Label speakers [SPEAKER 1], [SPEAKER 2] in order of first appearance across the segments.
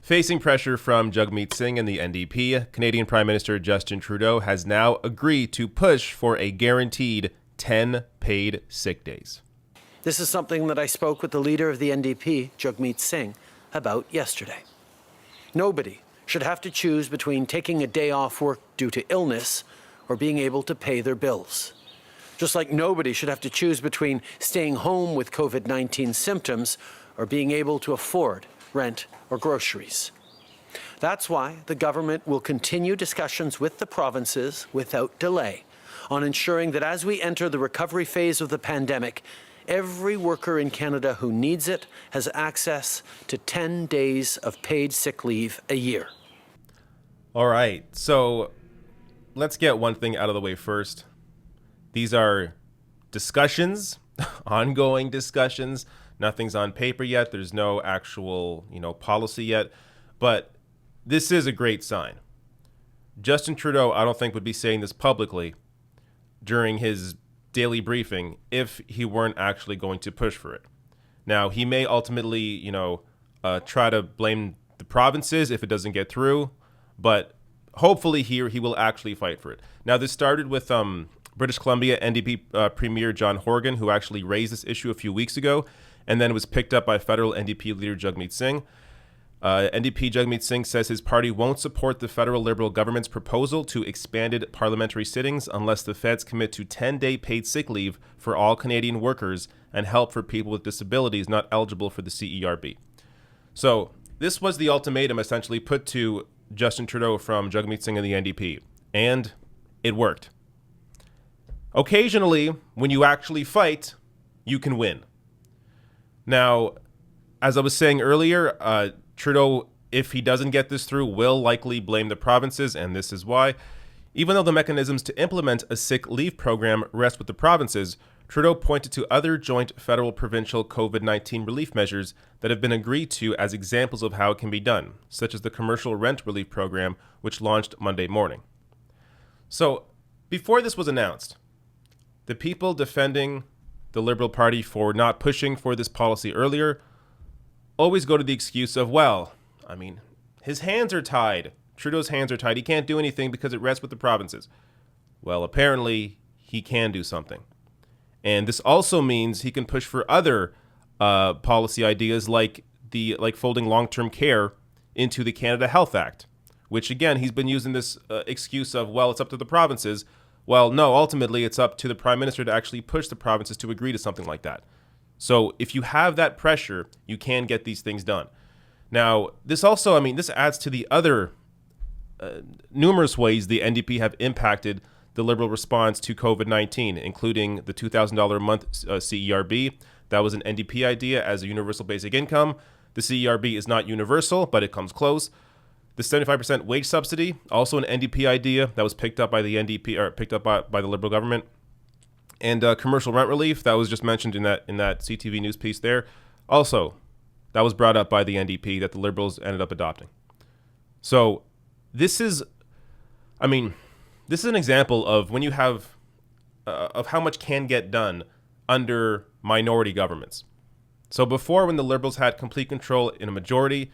[SPEAKER 1] Facing pressure from Jagmeet Singh and the NDP, Canadian Prime Minister Justin Trudeau has now agreed to push for a guaranteed 10 paid sick days.
[SPEAKER 2] This is something that I spoke with the leader of the NDP, Jagmeet Singh, about yesterday. Nobody should have to choose between taking a day off work due to illness or being able to pay their bills. Just like nobody should have to choose between staying home with COVID-19 symptoms or being able to afford rent or groceries. That's why the government will continue discussions with the provinces without delay on ensuring that as we enter the recovery phase of the pandemic, every worker in Canada who needs it has access to 10 days of paid sick leave a year.
[SPEAKER 1] All right, so let's get one thing out of the way first. These are discussions, ongoing discussions. Nothing's on paper yet. There's no actual, policy yet. But this is a great sign. Justin Trudeau, I don't think, would be saying this publicly during his daily briefing if he weren't actually going to push for it. Now, he may ultimately, try to blame the provinces if it doesn't get through, but hopefully here he will actually fight for it. Now, this started with British Columbia NDP Premier John Horgan, who actually raised this issue a few weeks ago, and then it was picked up by federal NDP leader Jagmeet Singh. NDP Jagmeet Singh says his party won't support the federal Liberal government's proposal to expanded parliamentary sittings unless the feds commit to 10-day paid sick leave for all Canadian workers and help for people with disabilities not eligible for the CERB. So this was the ultimatum essentially put to Justin Trudeau from Jagmeet Singh and the NDP, and it worked. Occasionally, when you actually fight, you can win. Now, as I was saying earlier, Trudeau, if he doesn't get this through, will likely blame the provinces, and this is why. Even though the mechanisms to implement a sick leave program rest with the provinces, Trudeau pointed to other joint federal-provincial COVID-19 relief measures that have been agreed to as examples of how it can be done, such as the commercial rent relief program, which launched Monday morning. So, before this was announced, the people defending the Liberal Party for not pushing for this policy earlier always go to the excuse of, his hands are tied. Trudeau's hands are tied. He can't do anything because it rests with the provinces. Well, apparently he can do something. And this also means he can push for other policy ideas like folding long-term care into the Canada Health Act, which again, he's been using this excuse of, it's up to the provinces. Well, no, ultimately it's up to the Prime Minister to actually push the provinces to agree to something like that. So if you have that pressure, you can get these things done. Now, this also, this adds to the other numerous ways the NDP have impacted the Liberal response to COVID-19, including the $2,000 a month CERB. That was an NDP idea as a universal basic income. The CERB is not universal, but it comes close. The 75% wage subsidy, also an NDP idea that was picked up by the NDP, or picked up by the Liberal government. And commercial rent relief, that was just mentioned in that CTV news piece there. Also, that was brought up by the NDP that the Liberals ended up adopting. So this is an example of when you have, of how much can get done under minority governments. So before, when the Liberals had complete control in a majority,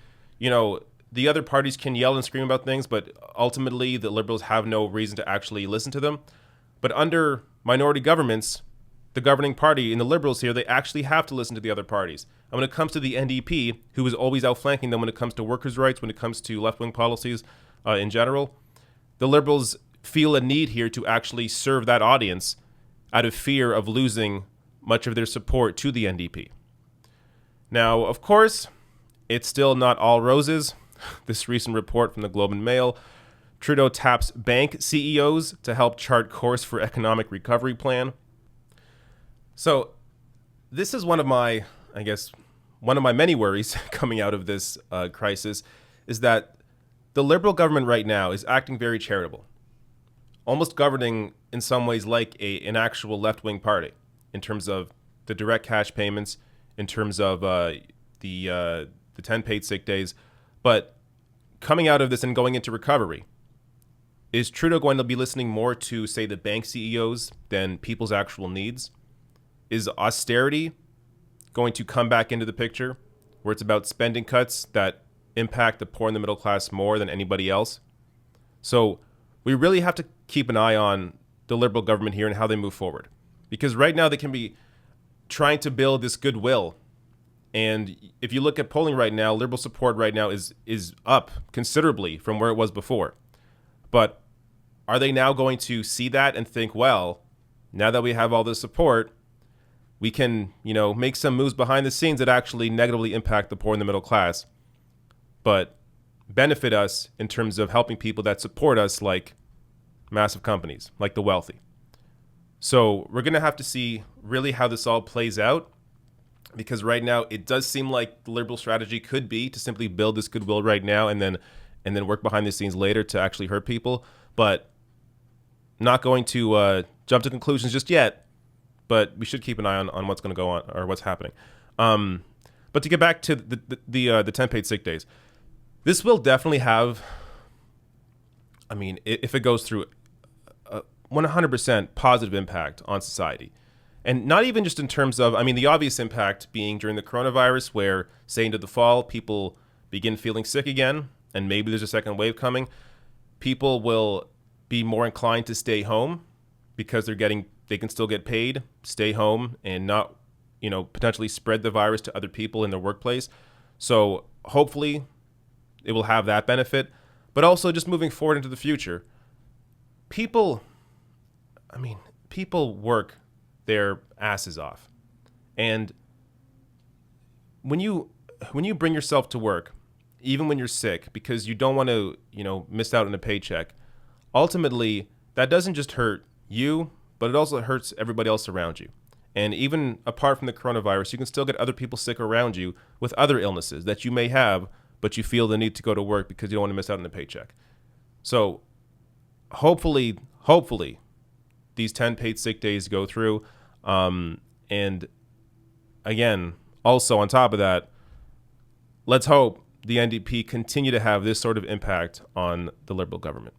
[SPEAKER 1] the other parties can yell and scream about things, but ultimately the Liberals have no reason to actually listen to them. But under minority governments, the governing party and the Liberals here, they actually have to listen to the other parties. And when it comes to the NDP, who is always outflanking them when it comes to workers' rights, when it comes to left-wing policies in general, the Liberals feel a need here to actually serve that audience out of fear of losing much of their support to the NDP. Now, of course, it's still not all roses. This recent report from the Globe and Mail, Trudeau taps bank CEOs to help chart course for economic recovery plan. So this is one of my many worries coming out of this crisis, is that the Liberal government right now is acting very charitable, almost governing in some ways like an actual left-wing party in terms of the direct cash payments, in terms of the 10 paid sick days. But coming out of this and going into recovery, is Trudeau going to be listening more to, say, the bank CEOs than people's actual needs? Is austerity going to come back into the picture, where it's about spending cuts that impact the poor and the middle class more than anybody else. So we really have to keep an eye on the Liberal government here and how they move forward. Because right now they can be trying to build this goodwill. And if you look at polling right now, Liberal support right now is up considerably from where it was before. But are they now going to see that and think, well, now that we have all this support, we can, make some moves behind the scenes that actually negatively impact the poor and the middle class, but benefit us in terms of helping people that support us, like massive companies, like the wealthy. So we're going to have to see really how this all plays out, because right now it does seem like the Liberal strategy could be to simply build this goodwill right now and then work behind the scenes later to actually hurt people. But not going to jump to conclusions just yet, but we should keep an eye on what's going to go on or what's happening. But to get back to the 10 paid sick days, this will definitely have, if it goes through, a 100% positive impact on society. And not even just in terms of, the obvious impact being during the coronavirus, where, say, into the fall, people begin feeling sick again, and maybe there's a second wave coming. People will be more inclined to stay home because they can still get paid, stay home, and not, potentially spread the virus to other people in their workplace. So hopefully it will have that benefit. But also just moving forward into the future, people work their asses off. And when you bring yourself to work, even when you're sick, because you don't want to, miss out on a paycheck, ultimately that doesn't just hurt you, but it also hurts everybody else around you. And even apart from the coronavirus, you can still get other people sick around you with other illnesses that you may have, but you feel the need to go to work because you don't want to miss out on a paycheck. So hopefully these 10 paid sick days go through. And again, also on top of that, let's hope the NDP continue to have this sort of impact on the Liberal government.